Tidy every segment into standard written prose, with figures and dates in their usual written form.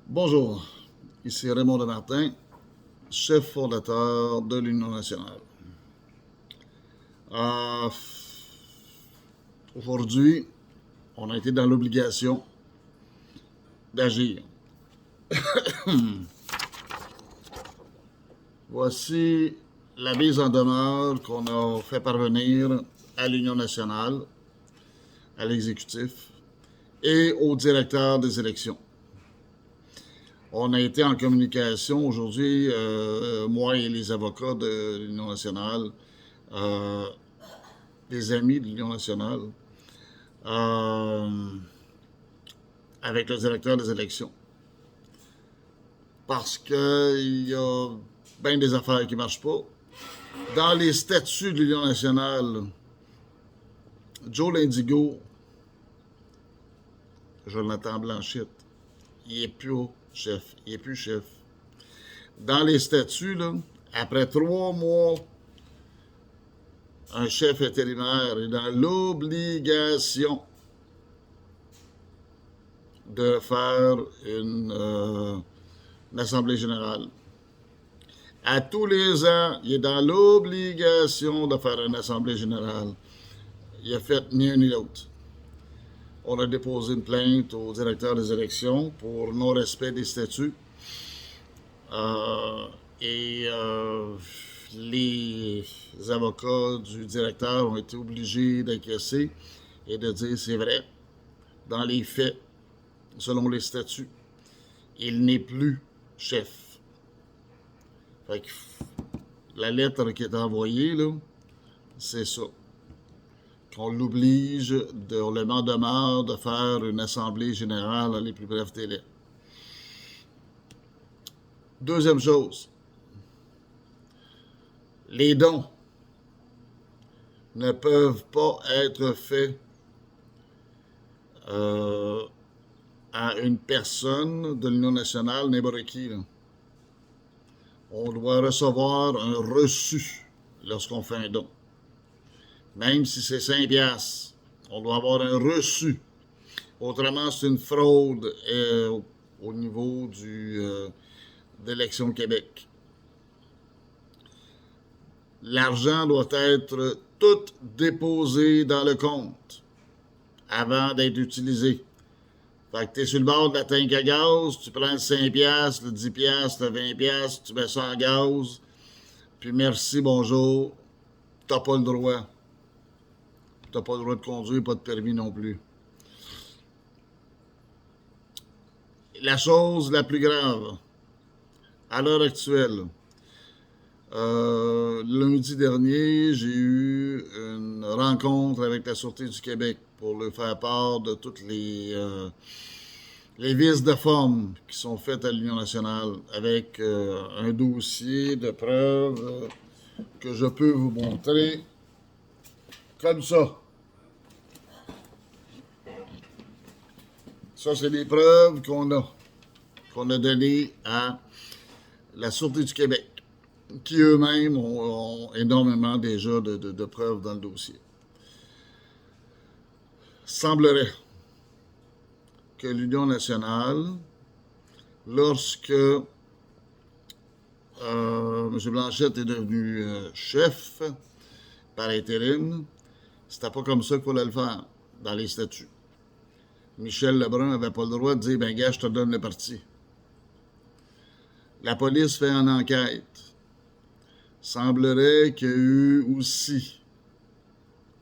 Bonjour, ici Raymond Demartin, chef fondateur de l'Union nationale. Euh, Aujourd'hui, on a été dans l'obligation d'agir. Voici la mise en demeure qu'on a fait parvenir à l'Union nationale, à l'exécutif et au directeur des élections. On a été en communication aujourd'hui, moi et les avocats de l'Union nationale, des amis de l'Union nationale, euh, avec le directeur des élections. Parce qu'il y a bien des affaires qui ne marchent pas. Dans les statuts de l'Union nationale, Joe Lindigo, Jonathan Blanchette, il n'est plus chef. Il n'est plus chef. Dans les statuts, là, après 3 mois, un chef intérimaire est dans l'obligation de faire une assemblée générale. À tous les ans, il est dans l'obligation de faire une assemblée générale. Il a fait ni un ni l'autre. On a déposé une plainte au directeur des élections pour non-respect des statuts. Les avocats du directeur ont été obligés d'acquiescer et de dire c'est vrai. Dans les faits, selon les statuts, il n'est plus chef. Fait que la lettre qui est envoyée, là, c'est ça. Qu'on l'oblige, on le met en demeure de faire une assemblée générale dans les plus brefs délais. Deuxième chose, les dons ne peuvent pas être faits à une personne de l'Union nationale, n'importe qui. Là. On doit recevoir un reçu lorsqu'on fait un don. Même si c'est 5 piastres, on doit avoir un reçu. Autrement, c'est une fraude au niveau d'Élection Québec. L'argent doit être tout déposé dans le compte avant d'être utilisé. Fait que t'es sur le bord de la tank à gaz, tu prends le 5 piastres, le 10 piastres, le 20 piastres, tu mets ça en gaz, puis merci, bonjour, t'as pas le droit. T'as pas le droit de conduire, pas de permis non plus. La chose la plus grave, à l'heure actuelle, lundi dernier, j'ai eu une rencontre avec la Sûreté du Québec pour leur faire part de toutes les vices de forme qui sont faites à l'Union nationale avec un dossier de preuves que je peux vous montrer comme ça. Ça, c'est les preuves qu'on a données à la Sûreté du Québec, qui eux-mêmes ont énormément déjà de preuves dans le dossier. Semblerait que l'Union nationale, lorsque M. Blanchette est devenu chef par intérim, c'était pas comme ça qu'il fallait le faire dans les statuts. Michel Lebrun n'avait pas le droit de dire « Ben gars, je te donne le parti ». La police fait une enquête. Semblerait qu'il y a eu aussi,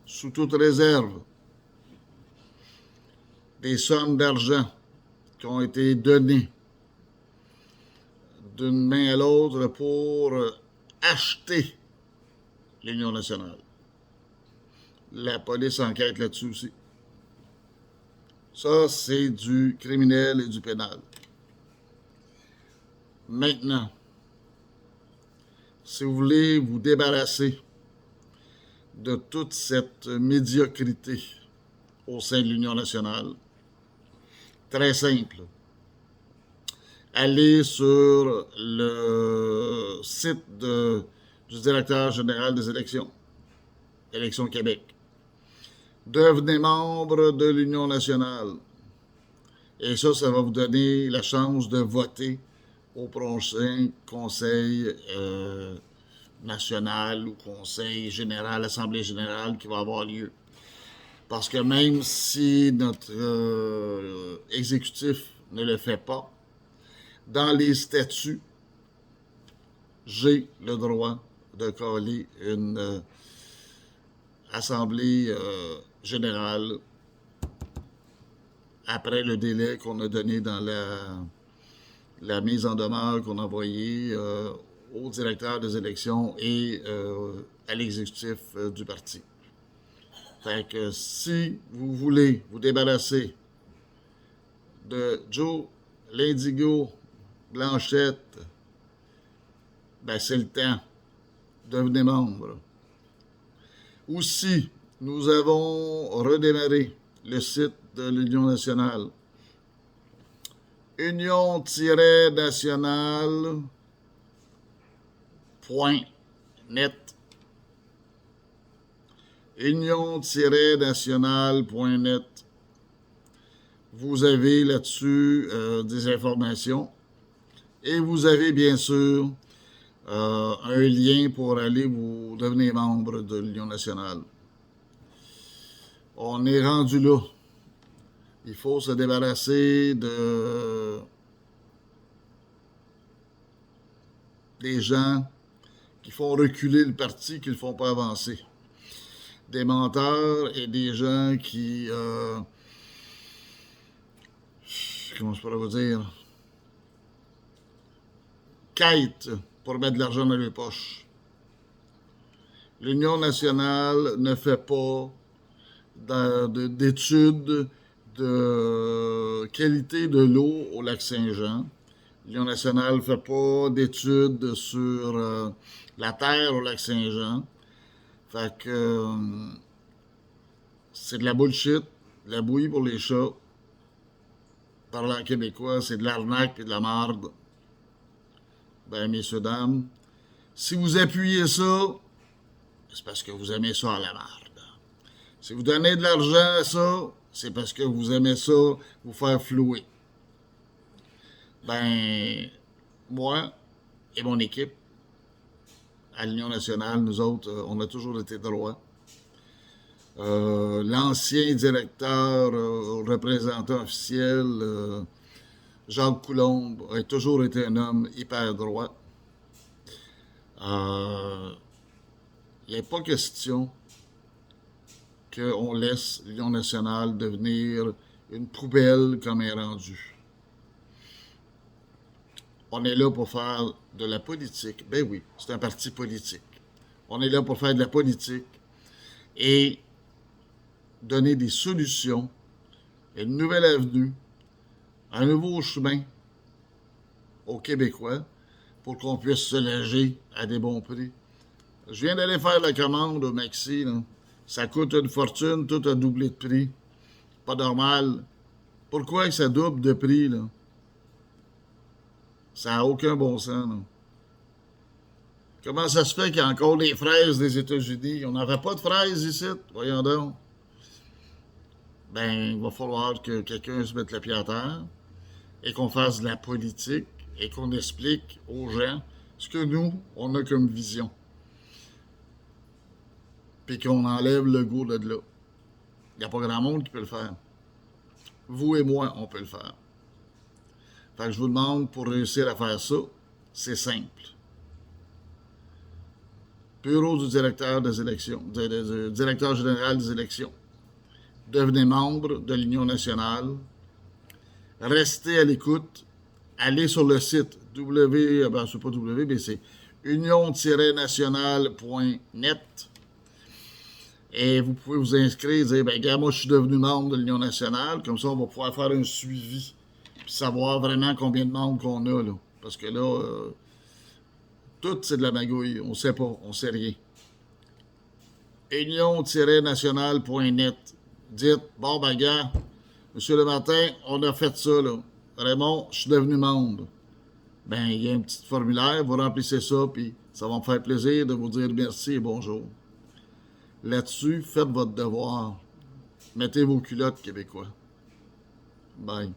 sous toute réserve, des sommes d'argent qui ont été données d'une main à l'autre pour acheter l'Union nationale. La police enquête là-dessus aussi. Ça, c'est du criminel et du pénal. Maintenant, si vous voulez vous débarrasser de toute cette médiocrité au sein de l'Union nationale, très simple. Allez sur le site du directeur général des élections, Élections Québec. Devenez membre de l'Union nationale. Et ça va vous donner la chance de voter au prochain conseil national ou conseil général, assemblée générale qui va avoir lieu. Parce que même si notre exécutif ne le fait pas, dans les statuts, j'ai le droit de coller une assemblée générale après le délai qu'on a donné dans la mise en demeure qu'on a envoyée au directeur des élections et à l'exécutif du parti. Fait que si vous voulez vous débarrasser de Joe l'Indigo Blanchette, ben c'est le temps. Devenez membre. Aussi, nous avons redémarré le site de l'Union nationale. union-nationale.net. union-nationale.net. Vous avez là-dessus des informations et vous avez bien sûr un lien pour aller vous devenir membre de l'Union nationale. On est rendu là. Il faut se débarrasser des gens qui font reculer le parti, qui ne le font pas avancer. Des menteurs et des gens qui... comment je pourrais vous dire? Quêtent pour mettre de l'argent dans les poches. L'Union nationale ne fait pas d'études de qualité de l'eau au lac Saint-Jean. L'Union nationale ne fait pas d'études sur la terre au lac Saint-Jean. Fait que c'est de la bullshit, de la bouillie pour les chats. Parlant québécois, c'est de l'arnaque et de la marde. Ben, messieurs, dames, si vous appuyez ça, c'est parce que vous aimez ça à la marde. Si vous donnez de l'argent à ça, c'est parce que vous aimez ça vous faire flouer. Ben, moi et mon équipe, à l'Union nationale, nous autres, on a toujours été droits. L'ancien directeur, représentant officiel, Jacques Coulombe, a toujours été un homme hyper droit. Il n'est pas question qu'on laisse l'Union nationale devenir une poubelle comme elle est rendue. On est là pour faire de la politique. Ben oui, c'est un parti politique. On est là pour faire de la politique et donner des solutions, une nouvelle avenue, un nouveau chemin aux Québécois pour qu'on puisse se loger à des bons prix. Je viens d'aller faire la commande au Maxi, là. Ça coûte une fortune, tout a doublé de prix. Pas normal. Pourquoi que ça double de prix, là? Ça n'a aucun bon sens, là. Comment ça se fait qu'il y a encore des fraises des États-Unis? On n'avait pas de fraises ici, voyons donc. Ben, il va falloir que quelqu'un se mette le pied à terre et qu'on fasse de la politique et qu'on explique aux gens ce que nous, on a comme vision. Puis qu'on enlève le goût de là. Il n'y a pas grand monde qui peut le faire. Vous et moi, on peut le faire. Fait que je vous demande, pour réussir à faire ça, c'est simple. Bureau du directeur des élections, du directeur général des élections. Devenez membre de l'Union nationale. Restez à l'écoute. Allez sur le site c'est pas W, mais c'est union-nationale.net. Et vous pouvez vous inscrire et dire, ben gars, moi je suis devenu membre de l'Union nationale, comme ça on va pouvoir faire un suivi, puis savoir vraiment combien de membres qu'on a, là. Parce que là, tout c'est de la magouille, on sait pas, on sait rien. union-nationale.net. Dites, bon ben gars, Monsieur le Martin, on a fait ça, là. Raymond, je suis devenu membre. Ben, il y a un petit formulaire, vous remplissez ça, puis ça va me faire plaisir de vous dire merci et bonjour. Là-dessus, faites votre devoir. Mettez vos culottes, Québécois. Bye.